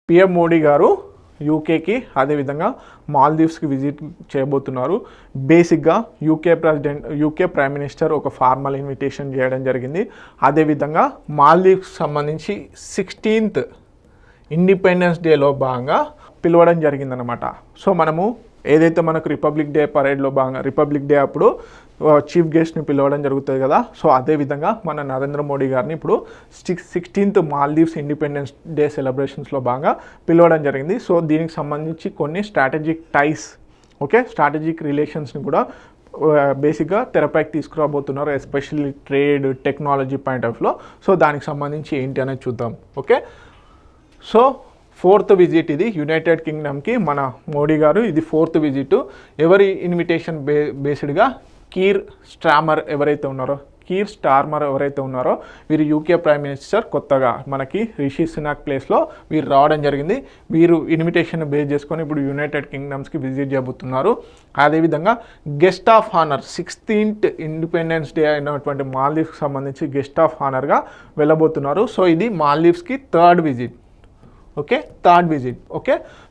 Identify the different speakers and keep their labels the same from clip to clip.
Speaker 1: PM Modi గారు యూకేకి అదేవిధంగా మాల్దీవ్స్కి visit చేయబోతున్నారు. బేసిక్గా యూకే ప్రైమ్ మినిస్టర్ ఒక ఫార్మల్ ఇన్విటేషన్ చేయడం జరిగింది. అదేవిధంగా మాల్దీవ్స్కి సంబంధించి 16th ఇండిపెండెన్స్ డేలో భాగంగా పిలవడం జరిగిందనమాట. సో మనము ఏదైతే మనకు రిపబ్లిక్ డే పరేడ్లో భాగంగా రిపబ్లిక్ డే అప్పుడు చీఫ్ గెస్ట్ని పిలవడం జరుగుతుంది కదా. సో అదేవిధంగా మన నరేంద్ర మోడీ గారిని ఇప్పుడు 16th మాల్దీవ్స్ ఇండిపెండెన్స్ డే సెలబ్రేషన్స్లో భాగంగా పిలవడం జరిగింది. సో దీనికి సంబంధించి కొన్ని స్ట్రాటజిక్ టైస్ స్ట్రాటజిక్ రిలేషన్స్ని కూడా బేసిక్గా తెరపైకి తీసుకురాబోతున్నారు, especially trade technology point of వ్యూలో. సో దానికి సంబంధించి ఏంటి అనేది చూద్దాం. సో 4th విజిట్ ఇది యునైటెడ్ కింగ్డమ్కి మన మోడీ గారు. ఇది 4th విజిట్. ఎవరి ఇన్విటేషన్ బేస్డ్గా కీర్ స్టార్మర్ ఎవరైతే ఉన్నారో వీరు యూకే ప్రైమ్ మినిస్టర్ కొత్తగా మనకి రిషి సునాక్ ప్లేస్లో వీరు రావడం జరిగింది. వీరు ఇన్విటేషన్ బేస్ చేసుకొని ఇప్పుడు యునైటెడ్ కింగ్డమ్స్కి విజిట్ చేయబోతున్నారు. అదేవిధంగా guest of honour 16th independence day అయినటువంటి మాల్దీవ్స్కి సంబంధించి గెస్ట్ ఆఫ్ హానర్గా వెళ్ళబోతున్నారు. సో ఇది మాల్దీవ్స్కి థర్డ్ విజిట్.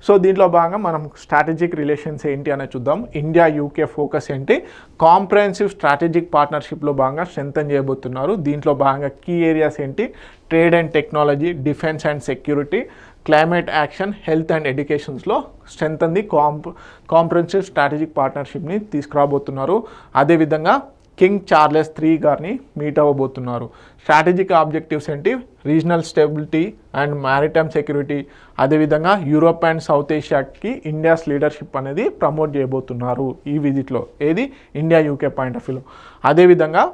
Speaker 1: సో దీంట్లో భాగంగా మనం స్ట్రాటజిక్ రిలేషన్స్ ఏంటి అనేది చూద్దాం. ఇండియా యూకే ఫోకస్ ఏంటి, కాంప్రహెన్సివ్ స్ట్రాటజిక్ పార్ట్నర్షిప్లో భాగంగా స్ట్రెంథన్ చేయబోతున్నారు. దీంట్లో భాగంగా కీ ఏరియాస్ ఏంటి, trade and technology, defence and security, climate action, health and ఎడ్యుకేషన్స్లో స్ట్రెంథన్ ది కాంప్రహెన్సివ్ స్ట్రాటజిక్ పార్ట్నర్షిప్ని తీసుకురాబోతున్నారు. అదేవిధంగా కింగ్ చార్లెస్ III గారిని మీట్ అవ్వబోతున్నారు. స్ట్రాటజిక్ ఆబ్జెక్టివ్స్ ఏంటి, regional stability and maritime security, అదేవిధంగా యూరోప్ అండ్ సౌత్ ఏషియాకి ఇండియాస్ లీడర్షిప్ అనేది ప్రమోట్ చేయబోతున్నారు ఈ విజిట్లో. ఏది ఇండియా యూకే పాయింట్ ఆఫ్ వ్యూలో. అదేవిధంగా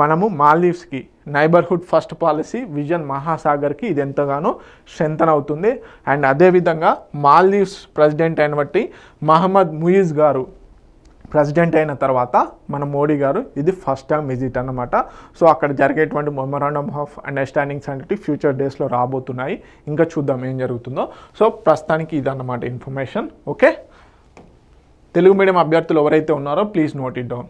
Speaker 1: మనము మాల్దీవ్స్కి నైబర్హుడ్ ఫస్ట్ పాలసీ విజన్ మహాసాగర్కి ఇది ఎంతగానో స్ట్రెంథన్ అవుతుంది. అండ్ అదేవిధంగా మాల్దీవ్స్ ప్రెసిడెంట్ అయినటువంటి మహమ్మద్ ముయిజ్ గారు ప్రెసిడెంట్ అయిన తర్వాత మన మోడీ గారు ఇది ఫస్ట్ టైం విజిట్ అన్నమాట. సో అక్కడ జరిగేటువంటి మెమరాండమ్ ఆఫ్ అండర్స్టాండింగ్స్ అనేవి ఫ్యూచర్ డేస్లో రాబోతున్నాయి. ఇంకా చూద్దాం ఏం జరుగుతుందో. సో ప్రస్తుతానికి ఇదన్నమాట ఇన్ఫర్మేషన్. తెలుగు మీడియం అభ్యర్థులు ఎవరైతే ఉన్నారో ప్లీజ్ నోట్ ఇట్ డౌన్.